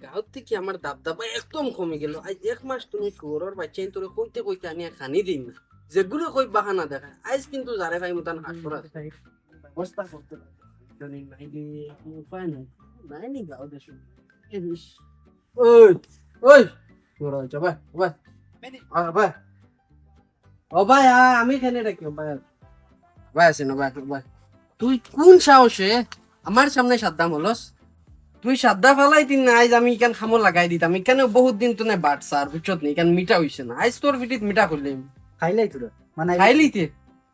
গাঁৱত থেকে আমার দাবদাবা একদম কমে গেল। আজ 1 মাস তুমি শুয়োরের বাচ্চা তোরে কইতে কইতে আনিয়া খানি দিন না, যেগুলো কই বাহানা দেখা। আজ কিন্তু যারে ভাই মতান হাসরা ব্যবস্থা করতে লাগে। জানি নাই যে কোনো উপায় নাই, নাই নি গাঁও দেশে। ওই ওই বড় হয়েছে ভাই ভাই ভাই ও ভাই আমি এখানে রাখি ভাই। ভাই আছে না ভাই ভাই, তুই কোন সাহসে আমার সামনে সাদ্দাম হলস? তুই সাদ্দা ফেলাই দিন না, আজ আমি ইকান খামো লাগাই দিতাম। ইকানে বহুত দিন তো নাই বাট সার বুঝছত নি, ইকান মিঠা হইছে না। আজ তোর ভিটিত মিঠা করলি খাইলাই তোরা মানে খাইলিতে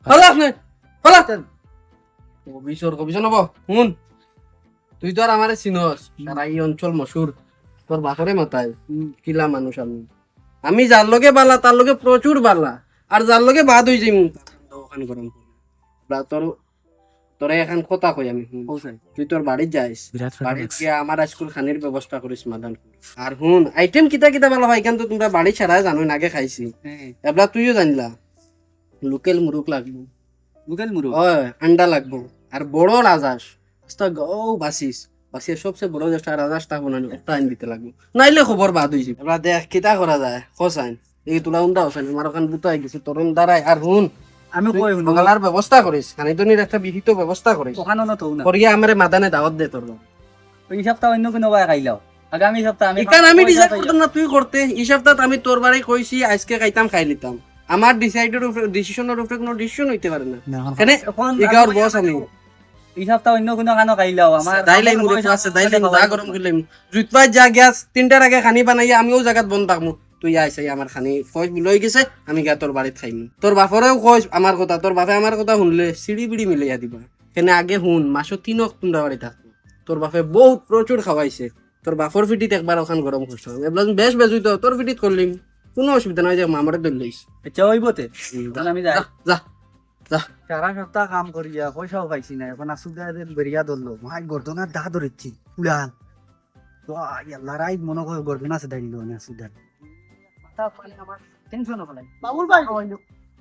ফলাস না ফলাস কবিসর কবিস নব শুন, তুই তো আর আমারে চিনস, সারা এই অঞ্চল মশুর। তোর বাপরে মাথায় কিলা মানুষ আমি। আমি যার লগে বালা তার লগে প্রচুর বালা, আর যার লগে বাদ হই যাইম ওখান গরম তোর তোরে এখন কথা কই আমি। তুই তোর বাড়িত যাইস, বাড়িত গিয়া আমার স্কুল খানির ব্যবস্থা করিস মাদান। আর হুন আইটেম কিতা কিতা ভালো হয় এখান তো তোমরা বাড়ি ছাড়া জানো আগে খাইছি। এবলা তুইও জানলা লোকেল মুরুক লাগবো, লোকাল মুরগ আন্ডা লাগবো, আর বড় রাজাস গৌ বাসিস বাসিয়ে সবচেয়ে বড় যেটা রাজাস তা বানানো একটা আইন দিতে লাগবো, নাইলে খবর বাদ হয়েছে। এবার দেখ কিতা করা যায় খসাইন এই তোলা উন্দা হোসেন আমার ওখান বুতাই গেছে তরুণ দ্বারাই। আর হুন আমি কই শুনো বাংলার ব্যবস্থা করিস, খানিদনির একটা বিহিত ব্যবস্থা করিস। ওখানে না তো না করিয়া আমারে মাদানে দাওয়াত দে তোর। এই সপ্তাহ অন্য কোনো ভাই খাইলাও আগামী সপ্তাহ আমি ইকান আমি ডিসাইড করতাম না, তুই করতে। এই সপ্তাহ আমি তোর বাড়ি কইছি আজকে খাইতাম খাই লিতাম। আমার ডিসিশনের উপরে কোনো ডিসিশন হইতে পারে না। কেন এগার বস আমি এই সপ্তাহ অন্য কোনো খানো খাইলাও আমার দাইলাই মুরে আছে, দাইলাই যা গরম করলাম জুতপাই যা গ্যাস 3টার আগে খানি বানাইয়া আমিও জায়গাত বন্ধ থাকমু। তুই আইস আমার খানি ফজ লই গেছে, আমি গা তোর বাড়িত খাইম। তোর বাপরেও কইস আমার কথা, তোর বাপে আমার কথা শুনলে সিঁড়ি বিড়ি মিলাইয়া দিবা। কেন আগে শুন মাসও 3 তোমরা বাড়ি থাকবো। তোর বাপে বহুত প্রচুর খাওয়াইছে, তোর বাপর ফিটিত একবার ওখান গরম করছো। এবার বেশ বেশ হইতো তোর ফিটিত করলিম, কোনো অসুবিধা নাই। যে মামারে ধরে লইস আচ্ছা হইবতে তাহলে আমি যাই। যা যা। সারা সপ্তাহ কাম করিয়া পয়সাও পাইছি না, এখন আসুদাদের বেরিয়া ধরলো মাই গর্দনার দা ধরেছি উড়াল তো আল্লাহ রাই মনে করে গর্দন আছে দাঁড়িয়ে না আসুদার টেনশন ফেলাই বাবুল ভাই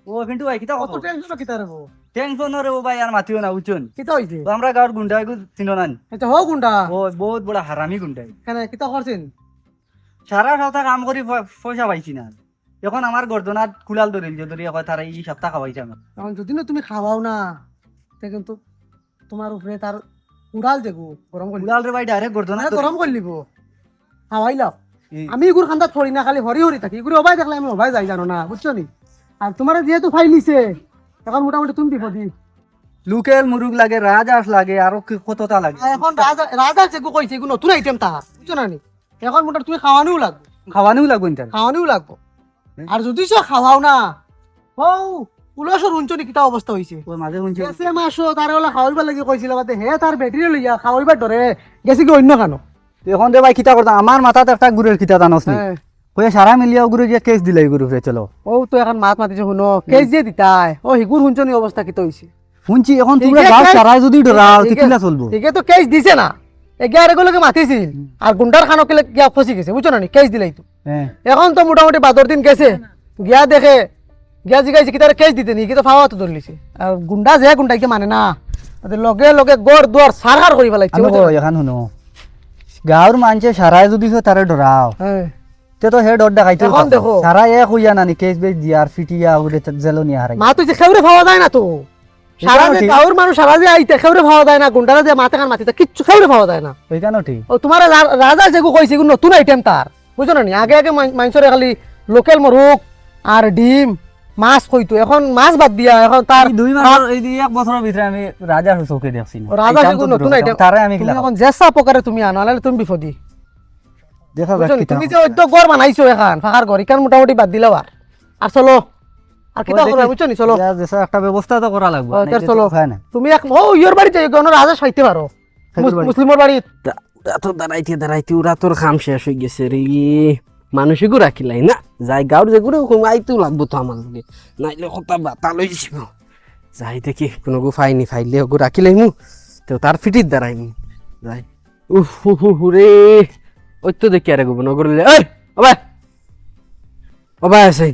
ও কিন্তু ভাই কিতা কত টেনশন কিতা রে টেনশন রে ও ভাই আর মাতিও না উচন কিতা হইছে তো আমরা গাঁর গুন্ডা চিনো না এটা হোক গুন্ডা ও বহুত বড় হারামি গুন্ডা কেন কিতা করছেন সারা সপ্তাহ কাম করি পয়সা পাইছি না, এখন আমার গর্দনাত কুলাল ধরিল যে ধরি হয় তারা এই সপ্তাহ খাওয়াইছে আমার। এখন যদি না তুমি খাওয়াও না তে কিন্তু তোমার উপরে তার উড়াল দেবো গরম করে কুলাল রে ভাই ডাইরেক্ট গর্দনা গরম করে লিব খাওয়াইলাম। আমি এগুর খান্দাত থরি না, খালি হরি হরি থাকি। এগুলো অবাই দেখলে আমি অবাই যাই জানো না, বুঝছো নি? আর তোমার যেহেতু ফাইলিছে এখন মোটামুটি তুমি বিপদি। লোকেল মুরুগ লাগে, রাজহাঁস লাগে, আরো কতটা লাগে। এখন রাজা রাজা যেগু কইছে এগুলো নতুন আইটেম তা, বুঝছো না নি? এখন মোটামুটি তুমি খাওয়ানিও লাগবে, খাওয়ানিও লাগবে ইন্টার খাওয়ানিও লাগবো। আর যদি সে খাওয়াও না ও পুলিশের উঞ্চনি কিতা অবস্থা হইছে। ওই মাঝে শুনছি গেছে মাসো তার ওলা খাওয়াইবার লাগি কইছিল বাদে হে তার ব্যাটারি লইয়া খাওয়াইবার ধরে গেছে কি অন্য কানো। এখন দে ভাই কিতা করতাম, আমার মাথাতে একটা গুড়ের কিতা জানোস নি, হ্যাঁ কইয়া সারা মিলিয়া গুড়ে গিয়া কেস দিলাই গুরু রে চলো। ও তো এখন মাত মাতিছে শুনো কেস দিয়ে দিতাই ও হিগুর হুঞ্চনি অবস্থা কিতা হইছে। শুনছি এখন তোমরা ঠিকে গাঁও কেস- সারাই যদি ডরাও ঠিকে- কিলা চলবো। ঠিকে তো কেস দিছে না, এগারে গুলোকে মাতিছিল আর গুন্ডার খানো কেলে গিয়া ফসি গেছে, বুঝছো না নি? কেস দিলাই তো হ্যাঁ এখন তো মোটামুটি 12 দিন গেছে, গিয়া দেখে গিয়া জিগাইছে কি তারা কেস দিতে নি, কি তো ফাওয়া তো ধরলিছে। আর গুন্ডা যে গুন্ডাকে মানে না, ওদের লগে লগে গড় দুয়ার সারহার করি ফেলাইছে, আমি বুঝছো না? কই এখন শুনো, গাঁওর মানুষে সারাই যদি তারে ডরাও হ্যাঁ তে তো হে ডর দেখাইতে এখন দেখো। সারা এক হইয়া নানি কেস বেচ দিয়া আর ফিটিয়া উড়ে জেলো নিয়ে হারাই। মা তুই যে খেউরে পাওয়া যায় না তো, সারা যে ঠিক। গাঁওর মানুষ সারা যে আইতে খেউরে পাওয়া যায় না, গুন্ডারা যে মাথা কান মাতিতে কিচ্ছু খেউরে পাওয়া যায় না। ওইখানেও ঠিক ও তোমার রাজা যেগু কইছে এগুলো নতুন আইটেম তার, বুঝছো না নি? আগে আগে মানুষের খালি লোকেল মরুক আর ডিম মাছ কইতো, এখন মাছ বাদ দিয়া এখন তার এই 2 মাস এই 1 বছরের ভিতরে আমি রাজার চৌকে দেখছি না। রাজা এই কাম যেগু তো নতুন দূরের আইটেম কথা, তারে আমি তুমি কিলা এখন জেসা প্রকারে তুমি আনো, নাহলে তুমি বিপদি, দেখা যাক বুঝছো নি? কিতা তুমি যে অদ্য গড় বানাইছো এখন ফাঁকার ঘর, ইকান মোটামুটি বাদ দিলাও আর চলো আর কিতা করবে, বুঝছো নি? চলো যেসা একটা ব্যবস্থা তো করা লাগবে, ও, নাইলে তো চলো। হয় না। তুমি এক ও ইয়োর বাড়িতে কোনো রাজা সাইতে পারো, মুসলিমের বাড়ি। ওরা তো দাঁড়াইতে দাঁড়াইতে ওরা তোর খাম শেষ হয়ে গেছে রে। মানুষে গু রাখিলাই না, যাই গাঁর যে গুলো আইতেও লাগবো তো আমার লগে, নাইলে কথা বাতা লই যাব। যাই দেখি কোনো গু ফাইনি ফাইলে গু রাখিলাই মু তো তার ফিটির দাঁড়াইমু যাই। উফ রে ওই তো দেখি আরে গো নগরলে ওই ওবাই ওবাই আছে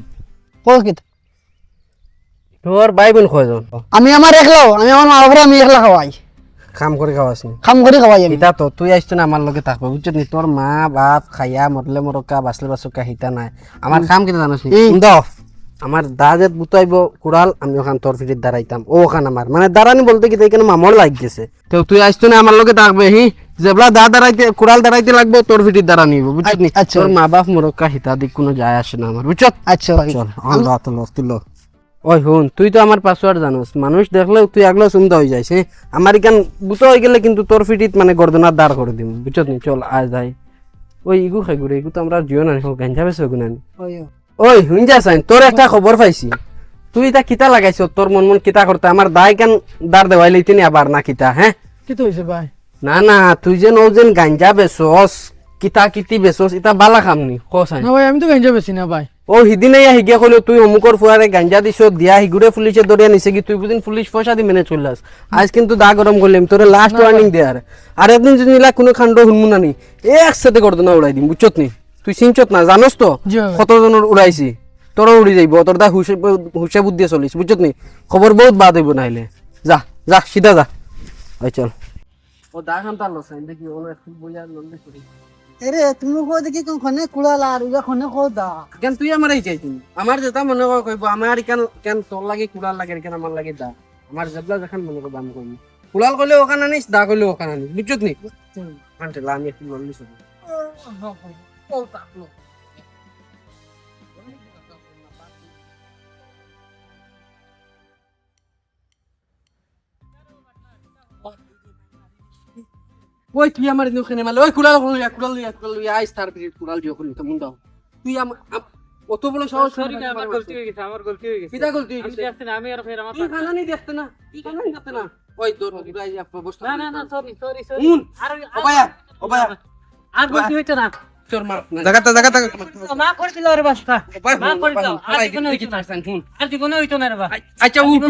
তোর ভাই বোন কয়জন? আমি আমার একলাও, আমি আমার মা বাবার আমি একলা খাওয়াই। কাম করে খাওয়াস নি কাম করে খাওয়াই আমি এটা তো তুই আইছ না আমার লগে থাকবে বুঝছিস নি তোর মা বাপ খাইয়া মরলে মরকা বাসলে বাসকা হিতা নাই আমার কাম কি জানোস নি দাও আমার দাজের বুতাইব কুড়াল আমি ওখান তোর ফিটির দাঁড়াইতাম ও ওখান আমার মানে দাঁড়ানি বলতে কি এখানে মামর লাগ গেছে তো তুই আইছ না আমার লগে থাকবে হি যেবলা দা দাঁড়াইতে কুড়াল দাঁড়াইতে লাগবে তোর ফিটির দাঁড়ানি বুঝছিস নি আচ্ছা। তোর মা বাপ মরকা হিতা দিক কোনো যায় আসে না আমার বুঝছ আচ্ছা ভাই চল আল্লাহ তো লস্তিল ওই হুন তুই তো আমার পাসওয়ার্ড জানোস মানুষ দেখলেও তুই আগলো সুন্দর হয়ে যাইস হ্যাঁ আমার ইকান বুতো হয়ে গেলে কিন্তু তোর ফিটিত মানে গর্দনার দাঁড় করে দিম বুঝছত নি চল আজ যাই ওই ইগু খাই ঘুরে ইগু তো আমরা জিও না গাঞ্জা বেছে গুনা ওই হুন যা সাইন তোর একটা খবর পাইছি তুই তা কিতা লাগাইছ তোর মন মন কিতা করতে আমার দায় কেন দাঁড় দেওয়াই লইতে নি আবার না কিতা হ্যাঁ কি তো হইছে ভাই না না তুই যেন ও যেন গাঞ্জা বেছস কিতা কিতি বেছস এটা বালা খামনি কসাই না ভাই আমি তো গাঞ্জা বেশি না ভাই ও হিদিন হিগে কইলো তুই অমুকর ফুয়ারে গাঞ্জা দিছ দিয়া হিগুরে পুলিশে দরিয়া নিছে কি তুই বুদিন পুলিশ পয়সা দি মেনে চললাস আজ কিন্তু দা গরম করলাম তোরে লাস্ট ওয়ার্নিং দেয়ার আর একদিন যদি নিলা কোনো খান্ড হুনমু না নি একসাথে গর্দনা উড়াই দিম বুঝছত নি তুই চিনছত না জানোস তো জি ভাই। কত জনের উড়াইছি তোরও উড়ি যাইব তোর দা হুসে বুদ্ধি চলিস বুঝছত নি খবর বহুত বাদ হইব নাইলে যা যা সিধা যা ওই চল ও দা খান তার লসাইন দেখি ও একটু বইয়া লন্ডে করি এরে তুমি কো দেখি কোন খনে কুড়াল আর ইয়া খনে কো দা কেন তুই আমার এই চাইছিস আমার যেটা মনে হয় কইব আমার কেন কেন তোর লাগে কুড়াল লাগে কেন আমার লাগে দা আমার জবলা যখন মনে করব আমি কইব কুড়াল কইলে ওখানে আনিস দা কইলে ওখানে আনিস বুঝছত নি আনতে লা আমি একটু লন্ডে শুনি ওই তুই আমার ওখানে মালে ওই কুড়াল লইয়া আইস তার পিরিয়ড কুড়াল দিও করি তো মুন্ডাও তুই আমার অত বড় সাহস সরি আমার গলতি হয়ে গেছে আমার গলতি হয়ে গেছে কিটা গলতি আমি দেখতে না আমি আর ফের আমার তুই খানা নি দেখতে না তুই খানা নি দেখতে না ওই তোর হদিরাই বসতা না না না সরি সরি সরি হুন আর ও ভাইয়া আর গলতি হইতো না তোর মার জায়গাটা মা করে দিল রে বাসটা মা করে দাও আর জীবনে হইতো না আর জীবনে হইতো না রে বা আচ্ছা উঠ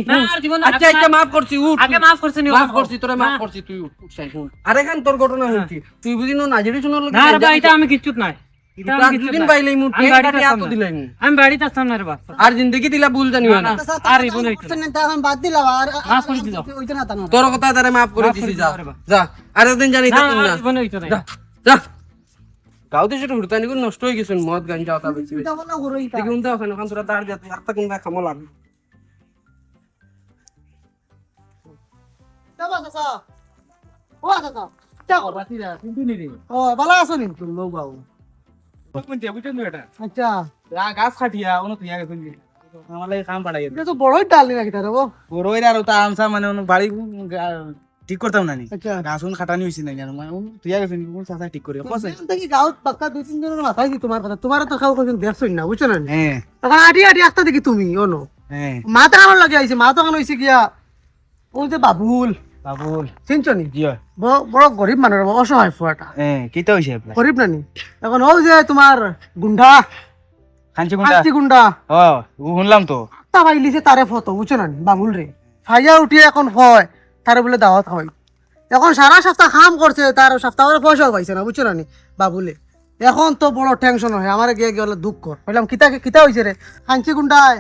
না আর জীবনে আচ্ছা আচ্ছা মাফ করছি উঠ আগে মাফ করছিস নি মাফ করছি তোরে মাফ করছি তুই উঠ সাই হুন আরে খান তোর ঘটনা হইছি তুই বুঝিনো না জেডি শুনর না রে বা এটা আমি কিচ্ছুত নাই এটা আমি কিচ্ছুত দুদিন নাই। বাইলেই মুট আমি বাড়িতে এত আসতাম না। দিলাই আমি বাড়িতে আসতাম না রে বা আর জিন্দগি দিলা ভুল জানিও না আর জীবনে হইতো না এখন বাদ দিলা আর মাফ করে দিল ওইটা না তানো তোর কথা তারে মাফ করে মাফ করে দিছি দিও যা রে বা। যা আর একদিন জানি না থাকুন আর না জীবনে হইতো না যা যা গাউতে সেটা হুড়তানি করে নষ্ট হয়ে গেছেন মদ গাঞ্জা ওটা বেশি বেশি এটা বলা করো ইতা দেখি উনটা ওখানে ওখান তোরা দাঁড় দিয়া তুই একটা কোনটা খামো লাগবে যাবা চাচা ও চাচা তা করবা তিরা কিন্তু নি রে ও ভালো আছো নি তুই লোক বাবু কোনটা বুঝছ না এটা আচ্ছা গাছ কাটিয়া ওনো তুই আগে শুনবি আমার লাগে কাম পাড়াই এটা তো বড়ই ডাল নাকি তার ও বড়ই আর তা আমসা মানে বাড়ি ঠিক করতাম না নি আচ্ছা গাছুন খাটানি হইছে না জানো মানে তুই আগে শুনি কোন সাথে ঠিক করে কসে দেখি গাঁৱত পাক্কা দুই তিন জনের মাথায় কি তোমার কথা তোমার তো খাও কোন দেখছই না বুঝছো না হ্যাঁ এখন আটি আটি আসতে দেখি তুমি অনো হ্যাঁ মা তো আমার লাগে আইছে মা তো এখন হইছে গিয়া ও যে বাবুল বাবুল চিনছো নি জিও বড় গরিব মানুষ অসহায় ফুয়াটা হ্যাঁ কিটা হইছে আপলা গরিব নানি এখন ও যে তোমার গুন্ডা খানছি কোনটা আস্তি গুন্ডা ও শুনলাম তো তা পাইলিছে তারে ফটো বুঝছো না বাবুল রে ফাইয়া উঠিয়ে এখন হয় তারে বলে দাওয়াত হয় এখন সারা সপ্তাহ কাম করছে তার সপ্তাহ পয়সাও পাইছে না বুঝছো না বাবুলে এখন তো বড় টেনশন হয় আমার গিয়ে গিয়ে হলে দুঃখ বললাম কিতা কিতা হয়েছে রে কাঞ্চি গুন্ডায়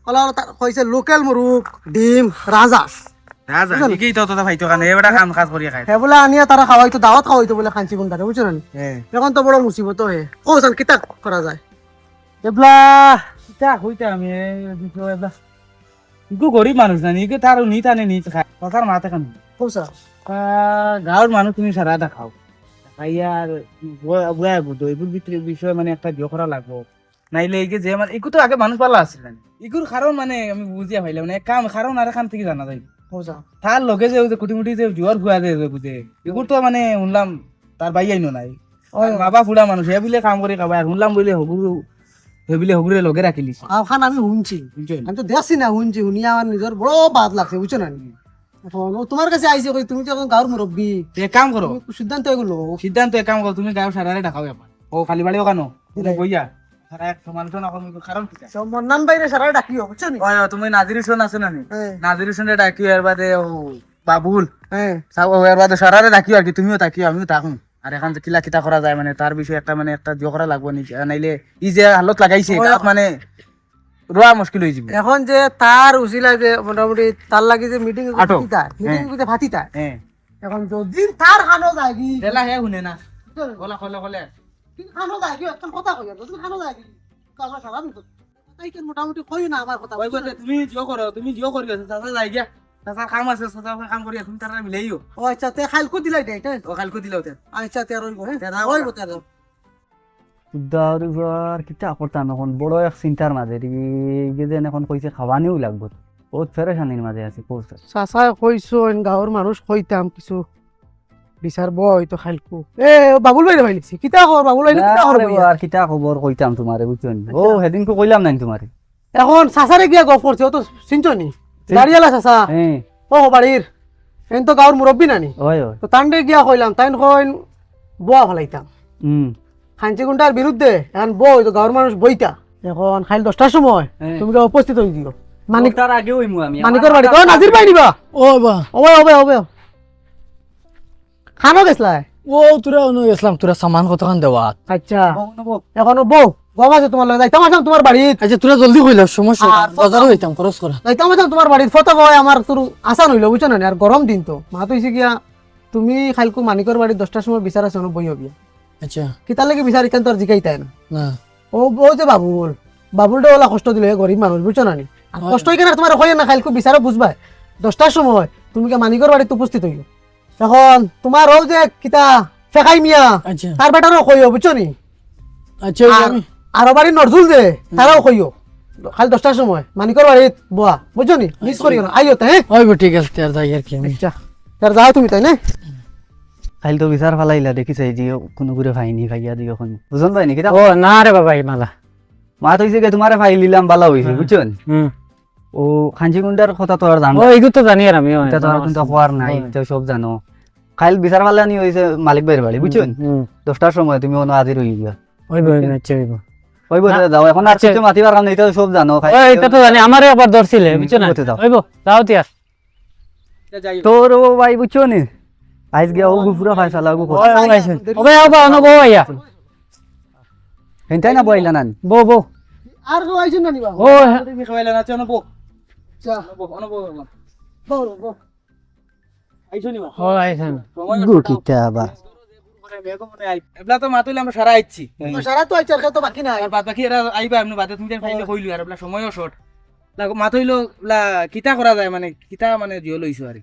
হলো কইছে লোকাল মুরুখ ডিম রাজাস রাজা ঠিকই তো তো ভাইতো কানে এবারে কাম কাজ করিয়া খাই হে বলে আনিয়া তারা খাওয়াইতো দাওয়াত খাওয়াইতো বলে কাঞ্চি গুন্ডারে বুঝছো না হ্যাঁ এখন তো বড় মুসিবত হে ও সান কিতা করা যায় এবলা কিটা কইতা আমি বিষয় এবলা ইগো গরিব মানুষ না ইগো তার নি টানে নি খায় কথার মাথা কান কৌসা গাঁৱৰ মানুহ তুমি সারা এটা খাও খাইয়ার বুয়া বুধো এগুলোর ভিতরে বিষয় মানে একটা বিয়ে করা লাগবো নাইলে এই যে মানে এগু তো আগে মানুষ পালা আছিল না এগুর কারণ মানে আমি বুঝিয়া পাইলাম মানে কাম কারণ আর এখান থেকে জানা যায় কৌসা তার লগে যে কুটিমুটি যে জোয়ার ঘুয়া যে বুঝে এগুর তো মানে শুনলাম তার বাই আইনো নাই বাবা ফুলা মানুষ হে বলে কাম করে খাবা শুনলাম বলে হগুরু হে বলে হগুরে লগে রাখিলিস খান আমি শুনছি আমি তো দেখছি না শুনছি শুনি আমার নিজের বড় বাদ লাগছে বুঝছো না এখন ও তোমার কাছে আইছে কই তুমি তো এখন গাঁৱৰ মুরব্বী এক কাম করো তুমি সিদ্ধান্ত এগুলো সিদ্ধান্ত এক কাম করো তুমি গাঁও সারারে ডাকাও এবার ও খালি বাড়ি ওখানো বইয়া সারা এক সমালোচনা করো কারণ কি মন্নান বাইরে সারা ডাকিও বুঝছো নি তুমি নাজির হোসেন আছে না হ্যাঁ নাজির হোসেনে ডাকিও এর বাদে ও বাবুল হ্যাঁ সব এর বাদে সারারে ডাকিও আর কি তুমিও তাকিও আমিও থাকুন আর এখন যে কিলা কিতা করা যায় মানে তার বিষয়ে একটা মানে একটা দিও করা লাগবে নাইলে ই যে হালত লাগাইছে তাত মানে রোয়া মুশকিল হয়ে যাবে এখন যে তার উচিলায় যে মোটামুটি তার লাগি যে মিটিং আটক। মিটিং করতে ফাটিতা হ্যাঁ এখন যদি তার খানো যায় কি তেলা হে শুনে না কলা কলা কলে কিন্তু খানো যায় কি একটা কথা কই যদি খানো যায় কি কাজ সারা বিপদ তাই কেন মোটামুটি কই না আমার কথা ওই বলে তুমি জিও করি আছো চাচা যাই গিয়া চাচার কাম আছে চাচা কাম করি তুমি তারা মিলাইও ও আচ্ছা তে খালকো দিলাই দে ও কালকে দিলাও তে আচ্ছা তে রইব হ্যাঁ তে দাও। রইব তে দারুবার কিতা করতাম এখন বড় এক চিন্তার মাঝে যেন এখন কইছে খাওয়ানিও লাগবো বহুত ফেরেশানির মাঝে আছে কৌশল চাচা কইছন গাঁৱৰ মানুষ কইতাম কিছু বিচার বই তো খালকো এ ও বাবুল ভাই ভাইলিছি কিতা খবর বাবুল ভাই কিতা খবর ভাইয়া? আর কিতা খবর কইতাম তোমারে বুঝছেন ও সেদিন তো কইলাম নাই তোমারে এখন চাচারে গিয়া গপ করছে ও তো চিনছনি দাঁড়িয়ালা চাচা হ্যাঁ ও বাড়ির এন তো গাঁৱৰ মুরব্বী নানি ওই ওই তো তান্ডে গিয়া কইলাম তাইন কইন বোয়া ফলাইতাম হুম খাঞ্চি গুন্ডার বিরুদ্ধে এখন বই তো গাঁৱৰ মানুষ বইতা এখন খাইল 10টার সময় হ্যাঁ। তুমি গিয়া উপস্থিত হই দিও মানিক তার আগে হইমু আমি মানিকর বাড়ি ও নাজির ভাই নিবা ও বা ওবে ওবে ওবে খানো গেছলা ও তোরা অন্য গেছিলাম তোরা সামান কতখান দেওয়া আচ্ছা এখন বউ গম আছে তোমার লগে যাইতাম আসাম তোমার বাড়িত আচ্ছা তোরা জলদি কইলাম সমস্যা আর বাজারও হইতাম খরচ করা যাইতাম আসাম তোমার বাড়িত ফটো কয় আমার তোর আসান হইলো বুঝছো না আর গরম দিন তো মা তো হইছে গিয়া তুমি খালকু মানিকর বাড়িত 10টার সময় বিচার আছে বই হবি আচ্ছা কিতা লাগে বিচার ইকান তোর জিকাইতাই না না ও ও যে বাবুলটা ওলা কষ্ট দিলে গরিব মানুষ বুঝছো না নি আর কষ্ট কেন তোমার কইয়া না খালকু বিচারও বুঝবাই 10টার সময় তুমি কে মানিকর বাড়িতে উপস্থিত হইও এখন তোমার ও যে কিতা ফেকাই মিয়া আচ্ছা তার বেটারও কইও বুঝছো নি আচ্ছা ওই যে আমি আর বাড়ি নজরুল যে তারাও কইও খালি 10টার সময় মানিকর বাড়িত বোয়া বুঝছো নি মিস করিও না আইও তা হ্যাঁ ওই ঠিক আছে তার যাই আর কি আমি আচ্ছা তার যাও তুমি তাই না খাইল তো বিচার ফালাইলা দেখিছে যে কোনো করে ফাইনি খাইয়া দিও এখন বুঝন পাইনি কিতা ও না রে বাবা মালা মা তো হইছে তোমারে ফাইল দিলাম বালা হইছে বুঝছেন হুম ও খাঞ্চি গুন্ডার কথা তো আর জানো ও এইগুলো তো জানি আর আমি এটা তো আর কিন্তু হওয়ার নাই এটা সব জানো খাইল বিচার ফালানি হইছে মালিক ভাইয়ের বাড়ি বুঝছেন 10টার সময় তুমি অন্য হাজির হই গিয়া ওই বই আচ্ছা ওই ওই বলতে যাও এখন আর কিছু মাতিবার কাম নাই এটা সব জানো ওই এটা তো জানি আমারে আবার ধরছিলে বুঝছো না বলতে দাও। ওইব যাও তিয়ার তোর ও ভাই বুঝছো নি আইজ গিয়া ও পুরা ফাইসালা গো ওই ও আইছেন ওবে আবা অন বউ আইয়া হেনটাই না বইলা নান বউ বউ আর কেউ আইছেন না নিবা ও তুমি খাইলা না চনো বক আচ্ছা অনুভব বউ বউ আইছো নি ও আইছেন গো কিটা বা এবলা তো মাতুইলে আমরা সারা আইছি সারা তো আইছে আর কেউ তো বাকি নাই আর বাদ বাকি এরা আইবা এমনি বাদে তুমি ফাইলে কইলু আর এবলা সময়ও শর্ট লাগো মাতুইলো লা কিতা করা যায় মানে কিতা মানে জিও লইছো আর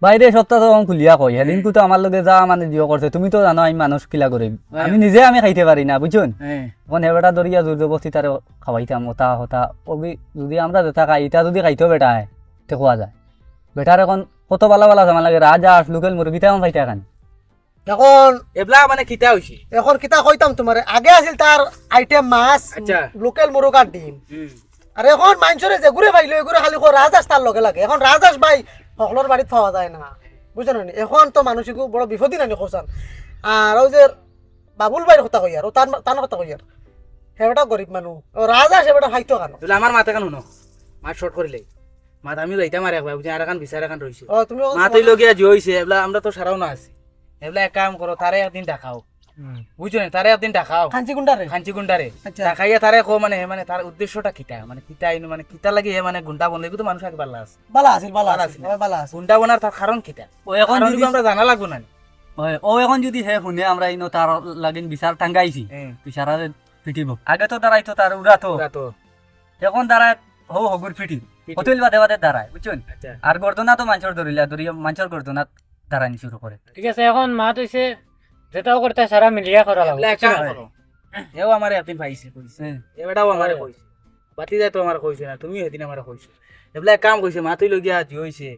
বাইরে সপ্তাহ তো খুলিয়া কই সেদিন তো আমার লগে যা মানে জিও করছে তুমি তো জানো আমি মানুষ কিলা করি আমি নিজে আমি খাইতে পারি না বুঝছেন হ্যাঁ এখন হেবেটা দরিয়া জোর জবস্তি তারে খাওয়াইতাম ওটা হতা ওবি যদি আমরা যেটা খাই ইটা যদি খাইতেও বেটা হয় তে খোয়া যায় বেটার এখন কত বালা বালা জামা লাগে রাজহাঁস লোকেল মুরগিটা এখন খাইতে খান এখন এবলা মানে কিতা হইছে এখন কিতা কইতাম তোমারে আগে আছিল তার আইটেম মাছ আচ্ছা। লোকাল মুরগার ডিম আর এখন মাইনসরে যে ঘুরে পাইলো এগুলো খালি রাজহাঁস তার লগে লাগে এখন রাজহাঁস ভাই সকলের বাড়িতে পাওয়া যায় না বুঝছো না এখন তো মানুষকে বড় বিপদই নানি খোঁচান আর ওই যে বাবুল ভাইয়ের কথা কই আর তার তার কথা কই আর সেবেটা গরিব মানুষ ও রাজহাঁস সেবেটা খাইতো কেন তাহলে আমার মাথা কান শুনো মাছ শর্ট করিলে মাথা আমি যাইতাম আর একবার বুঝি আর এখন বিচার এখন রইছে ও তুমি মাথায় লগিয়া জি হইছে এবলা আমরা তো সারাও না আছি এবলা এক কাম করো তারে একদিন দেখাও বুঝছো না তারে একদিন দেখাও খাঞ্চি গুন্ডারে খাঞ্চি গুন্ডারে আচ্ছা। দেখাইয়া তারে কো মানে মানে তার উদ্দেশ্যটা কিতা মানে কিতা আইন মানে কিতা লাগে হে মানে গুন্ডা বনলে কিন্তু মানুষ আগে ভালো আছে বালা আছিল বালা বালা আছিল আছিল। ও বালা আছিল গুন্ডা বনার তার কারণ কিতা ও এখন কারণ যদি কিন্তু আমরা জানা লাগবো না ও এখন যদি হে শুনে আমরা ইনো তার লাগিন বিচার টাঙ্গাইছি বিচার পিটিব আগে তো দাঁড়াইতো তার উড়াতো ওরা তো এখন দাঁড়ায় হো হগুর পিটি হোটেল বাদে বাদে দাঁড়ায় বুঝছেন আচ্ছা আর গর্দনা তো মানুষের ধরিলা ধরিয়া মানুষের গর্দনা দাঁড়ানি শুরু করে ঠিক আছে এখন মাত হইছে যেটাও করতে সারা মিলিয়া করা লাগবে এবলা এক কাম করো এও আমার একদিন পাইছে কইছে এবারও আমারে কইছে বাতি যায় তো আমার কইছে না তুমি সেদিন আমার কইছো এবলা এক কাম কইছে মাতুই লগিয়া জি হইছে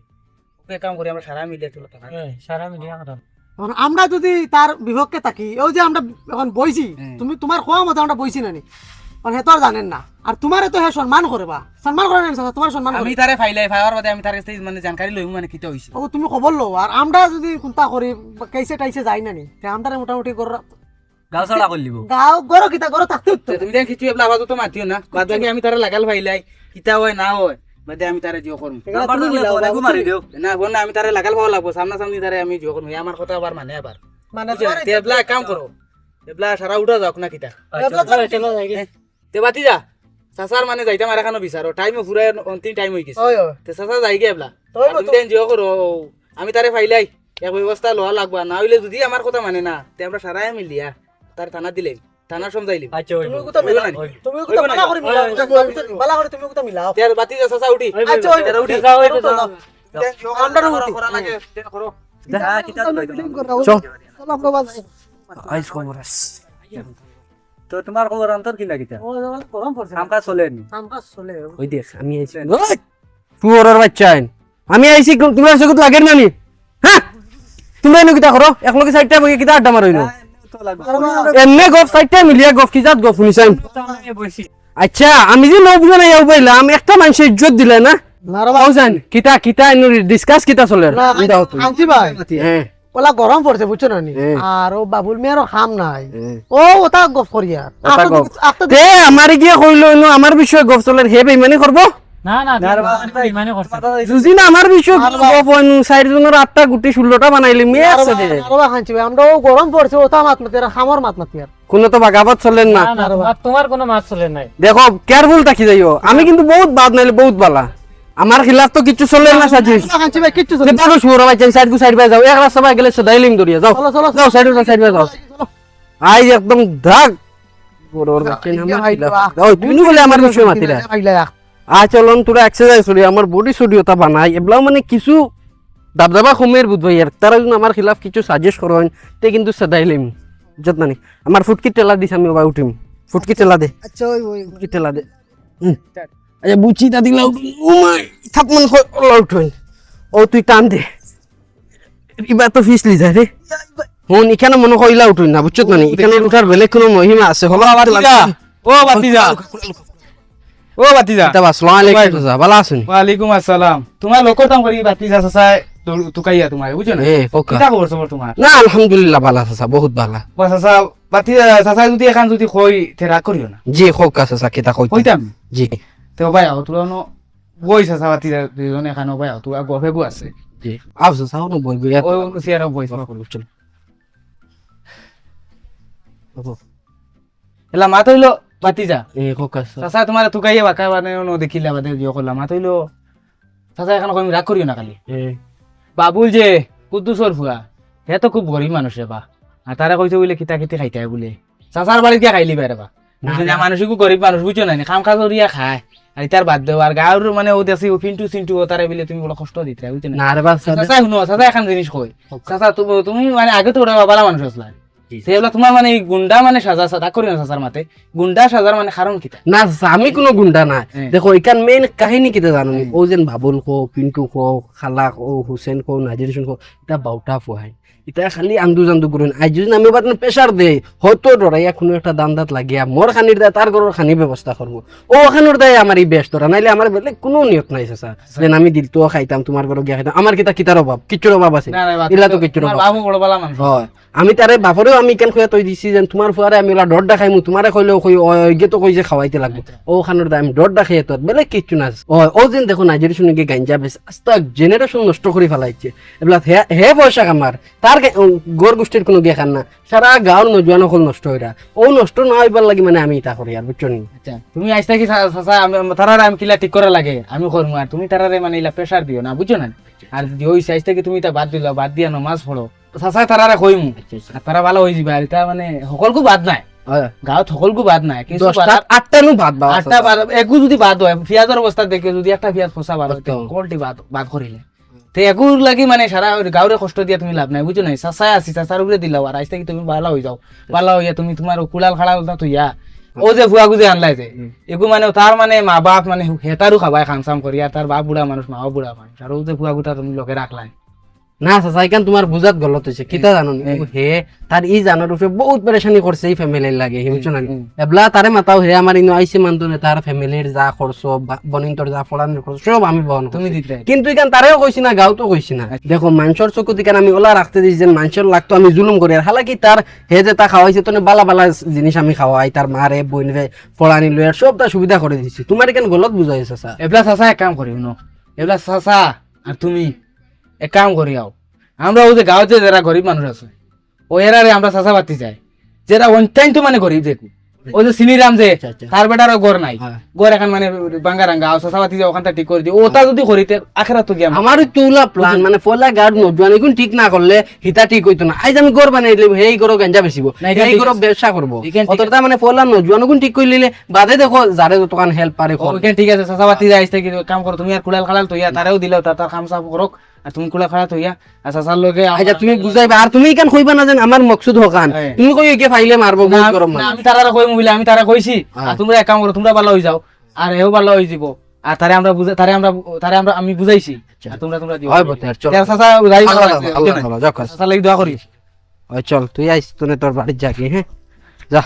ওকে এক কাম করি আমরা সারা মিলে চলো টাকা সারা মিলিয়া করা এখন আমরা যদি তার বিভক্তে থাকি ওই যে আমরা এখন বইছি হুম। তুমি তোমার খোয়া মতো আমরা বইছি নানি কারণ হে তো আর জানেন না আর তোমারে তো হে সম্মান করবা সম্মান করে না তোমার সম্মান আমি করে তারে ফাইলাই ফাইবার বাদে আমি তার কাছে মানে জানকারি লইম মানে কিতা হইছে ও তুমি খবর লো আর আমরা যদি কোনটা করি কেসে টাইসে যাই নানি তে আমরা মোটামুটি গাও ছাড়া করে লিব গাঁও গরো কিতা গরো থাকতে উঠতো তুমি দেখ কিছু এবলা আওয়াজ তো মাতিও না বাদ বাকি আমি তারে লাগাল ফাইলাই কিতা হয় না হয় বাদে আমি তারে জিও করব তুমি মিলাও, ফোনে মারি দিও না বোন না আমি তারে লাগাল পাওয়া লাগবো সামনা সামনি তারে আমি জিও করব আমার কথা আবার মানে আবার মানে বুঝছেন? তে এবলা এক কাম করো এবলা সারা উঠা যাও না কিতা এবলা তো- চলো যাই তে বাতি যা চাচার মানে যাইতাম আর এখানো বিচারো টাইমও পুরা অন্তিম টাইম হয়ে গেছে হয় হয় তে চাচা যাই গে এবলা তই তুমি দেন জিও করো আমি তারে ফাইলাই এক ব্যবস্থা লওয়া লাগবা না হইলে যদি আমার কথা মানে না তে আমরা সারাই মিলিয়া তার থানা দিলেন থানা সমঝাইলি আচ্ছা তুমি কোথা মিলা তুমি কোথা বালা করে মিলাও বালা করে তুমি কোথা মিলাও তের বাতি যা চাচা উঠি আচ্ছা ওই তেরা উঠি আমরা উঠি করো আইস খবরাস তো তোমার খবর অন্তর কি লাগিতা গরম পড়ছে কাম কাজ চলেনি কামকাজ চলে ওই দেখ আমি আইছি শুয়োরের বাচ্চা আইন আমি আইছি তোমার চোখত লাগের নানি হ্যাঁ তুমি এনে কিতা করো একলগে সাইডটা বই কিতা আড্ডা মারইনো এমনে গফ সাইডটা মিলিয়া গফ কি জাত গফ শুনিছেন আচ্ছা আমি যে নব জানা যাও পাইলাম একটা মানুষের ইজ্জত দিলে না না রে বাউজান কিতা কিতা ইনো ডিসকাস কিতা চলে আনছি ভাই হ্যাঁ ওলা গরম পড়ছে বুঝছো না নি হ্যাঁ। আর ও বাবুল মেয়েরও খাম নাই হ্যাঁ। ও ওটা গফ করিয়া ওটা গফ। তে আমার গিয়ে কইল ইনো আমার বিষয়ে গফ চলে হে বেইমানি করব না না মানে করছে যদি না আমার বিষয়ে গফ হইন সাইড জনের 8টা গুটি 16টা বানাইলি মেয়ে আছে দে আরবা খানছি ভাই আমরা ও গরম পড়ছে ওটা মাত মাতি আর খামর মাত মাতি আর কোনো তো বাগাবত চলেন না না না তোমার কোনো মাছ চলে নাই দেখো কেয়ারফুল থাকি যাইও আমি কিন্তু বহুত বাদ নাইলে বহুত বালা আমার খিলাফ তো কিছু চলে না সাজিস খানছি ভাই কিচ্ছু যে পাগল শুয়োর ভাই সাইড গু সাইড বাই যাও এক রাস্তা বাই গেলে সদাইলিম দরিয়া যাও চলো চলো যাও সাইড বাই যাও আই একদম ধাক বড়র বাচ্চা আমার আইলা যাও তুমি বলে আমার বিষয় মাতিরা আ চলন তোরা এক্সারসাইজ করি আমার বডি স্টুডিও তা বানাই এবলাও মানে কিছু দাবদাবা কমের বুঝ ভাই আর তারা যদি আমার খিলাফ কিছু সাজেস্ট করেন তে কিন্তু সদাইলিম যত নানি আমার ফুটকি টেলা দিছ আমি ওবা উঠিম ফুটকি টেলা দে আচ্ছা ওই ওই ফুটকি টেলা দে আচ্ছা বুচি তা দিলা ও মাই থাপ মন লাউট হইন ও তুই টান দে এবার তো ফিসলি যায় রে হন এখানে মনে কইলা উঠুন না বুঝছত না এখানে উঠার বেলেগ কোনো মহিমা আছে হলো ও বাতিজা ও বাতিজা তা আসসালামু আলাইকুম চাচা ভালো আছেন ওয়ালাইকুম আসসালাম তোমার লোকর কাম করি বাতিজা চাচা তুকাইয়া তোমার বুঝছো না এ কোকা কিটা খবর সবর তোমার না আলহামদুলিল্লাহ ভালো চাচা বহুত ভালো বাস চাচা বাতিজা চাচা যদি এখন যদি কই তেরা করিও না জি কোকা চাচা কিতা কইতা কইতাম জি তো ভাই আও তুলো ন বই চাচা বাতিজা দুজন এখন ভাই আও তুই গফে গু আছে জি আও চাচা ও বই বই ওই সিয়ার বই চল এলা মা তইলো বাতিজা এ কোকা চাচা তোমার তুকাইয়া বাকা মানে ন দেখিলা বাদে জিও করলা মা তইলো চাচা এখন কই রাগ করিও না খালি এ বাবুল যে কুদ্দুসর ফুয়া হে তো খুব গরিব মানুষ রে বা আর তারা কইছে বলে কিতা কিতে খাইতে হয় বলে চাচার বাড়ি গিয়া খাইলি বাইরে বা মানুষ খুব গরিব মানুষ বুঝছো না খাম খাজ করিয়া খায় আর তার বাদ দেও আর গাঁর মানে ও দেশি পিন্টু সিন্টু তারা বলে তুমি বড় কষ্ট দিতে বুঝছো না না রে বাস চাচা শুনো চাচা এখন জিনিস কই চাচা তুমি মানে আগে তো ওরা বালা মানুষ আসলা সেগুলা তোমার মানে এই গুন্ডা মানে সাজা সাদা করি না চাচার মাতে গুন্ডা সাজার মানে কারণ কিতা না চাচা আমি কোনো গুন্ডা না হ্যাঁ। দেখো এখান মেইন কাহিনী কিতা জানো নি ও যেন বাবুল কো পিন্টু কো খালা কো হুসেন কো নাজির কো এটা বাউটা ফুহাই এটা খালি আন্দু জান্দু করুন আজ যদি আমি এবার প্রেশার দে হয়তো ডরাইয়া কোনো একটা দান্দাত লাগিয়া মোর খানির দেয় তার ঘরের খানি ব্যবস্থা করবো ও খানোর দেয় আমার এই ব্যস্ত নাইলে আমার বেলে কোনো নিয়ত নাই চাচা যেন আমি দিল তো খাইতাম তোমার ঘরে গিয়া খাইতাম আমার কিতা কিতার অভাব কিচ্ছুর অভাব আছে না এলা তো কিচ্ছুর তোমার অভাব বাবু বড় বালা মানুষ হয় আমি তারে বাপরেও আমি কেন খুঁয়া তৈ দিছি যেন তোমার ফুয়ারে আমি ওলা ডরডা খাইমু তোমারে কইলেও কই ওইগে তো কই যে খাওয়াইতে লাগবে ও খানোর দাম আমি ডরডা খাইয়ে তোর বেলে কিচ্ছু না ও যেন দেখো নাইজেরি শুনে গিয়ে গাঞ্জা বেশ আস্তা জেনারেশন নষ্ট করে ফেলাইছে এগুলা হে পয়সা কামার তার গড় গোষ্ঠীর কোনো গে খান না সারা গাঁর নজওয়ান সকল নষ্ট হইরা ও নষ্ট না হইবার লাগি মানে আমি তা করি আর বুঝছো নি আচ্ছা তুমি আইস থাকি চাচা তারারে আমি কিলা ঠিক করা লাগে আমি করবো আর তুমি তারারে মানে ইলা প্রেসার দিও না বুঝছো না আর যদি ওই আইস থাকি তুমি তা বাদ দিলা বাদ দিয়া নমাজ পড়ো চাচা তারারে কইমু আর তারা ভালো হয়ে যাবে আর এটা মানে সকলকু বাদ নাই গাঁৱত সকলকু বাদ নাই কিন্তু 8টা নু ভাত বা 8টা একু যদি বাদ হয় পিঁয়াজের অবস্থা দেখে যদি একটা পিঁয়াজ ফসা বাদ কোয়ালিটি বাদ করিলে তে একু লাগি মানে সারা গাঁৱৰে কষ্ট দিয়া তুমি লাভ নাই বুঝছো নাই চাচাই আছি চাচার উপরে দিলাও আর আইস থাকি তুমি ভালো হয়ে যাও ভালো হইয়া তুমি তোমার কুলাল খাড়া থইয়া ও যে ফুয়া গুজে আনলাই যে একু মানে তার মানে মা বাপ মানে হেতারও খাবাই খাম চাম করি আর তার বাপ বুড়া মানুষ মাও বুড়া মানুষ আর ও যে ফুয়া গুটা তুমি লগে রাখলাই না চাচা এখান তোমার বুঝাত গলত হয়েছে কিতা জানো হে তার ই জানার উপরে বহুত পেরেশানি করছে এই ফ্যামিলির লাগে বুঝছো না এবলা তারে মাতাও হে আমার ইনো আইসি মানতনে তার ফ্যামিলির যা খরচ বনিন্তর যা ফলানোর খরচ সব আমি বহন তুমি তুমি দিতে কিন্তু এখান তারেও কইছি না গাঁও তো কইছি না দেখো মানুষের চকুত এখান আমি ওলা রাখতে দিছি যে মানুষের লাগতো আমি জুলুম করি আর হালাকি তার হে যে তা খাওয়াইছে তো বালা বালা জিনিস আমি খাওয়াই তার মারে বইনরে ফলানি লই আর সব তার সুবিধা করে দিছি তোমার এখান গলত বুঝাইছে চাচা এবলা চাচা এক কাম করি ন এবলা চাচা আর তুমি এক কাম করি আও আমরা ও যে গাঁৱত যে যারা গরিব মানুষ আছে ও এরারে আমরা চাচা পাতি যাই যারা অত্যন্ত মানে গরিব দেখু ওই যে সিনিরাম যে আচ্ছা, আচ্ছা। তার বেটারও ঘর নাই হ্যাঁ। ঘর এখন মানে বাঙ্গা রাঙ্গা সাসাবাতি যে ওখানটা ঠিক করে দিই ওটা যদি করিতে আখেরা তো গিয়া আমার তুলা প্ল্যান মানে পয়লা গার্ড নজওয়ান এখন ঠিক না করলে হিতা ঠিক হইতো না আজ আমি গড় বানাই দিলাম হেই গরো গাঞ্জা বেচিব না, এখান এই ঠিক গরো আছে। ব্যবসা করবো এখান ঠিক অতটা মানে পয়লা নজওয়ান এখন ঠিক করে নিলে বাদে দেখো যারে দোকান হেল্প পারে কর। ওইখানে ঠিক আছে সাসাবাতি যে আইসতে কি কাম করো তুমি আর কুলাল খালাল তৈয়া তারেও দিলেও তার কাম সাম করক আর তুমি কুলা খালা তৈয়া আর সাসার লগে আচ্ছা তুমি বুঝাইবা আর তুমি কেন কইবা না যেন আমার মকসুদ হকান হ্যাঁ। তুমি কই কে ফাইলে মারবো না, বহুত গরম না, মানে আমি তারা কই মহিলা আমি তারা কইছি হ্যাঁ। আর তোমরা এক কাম করো তোমরা ভালো হয়ে যাও আর এও ভালো হয়ে যাব আর তারে আমরা আমি বুঝাইছি আর তোমরা দিও হয় বটে আর চল সাসা যাই আল্লাহ ভালো যাও কাজ সাসা লাগি দোয়া করিস চল তুই আইস তোনে তোর বাড়ির যাকি হ্যাঁ যা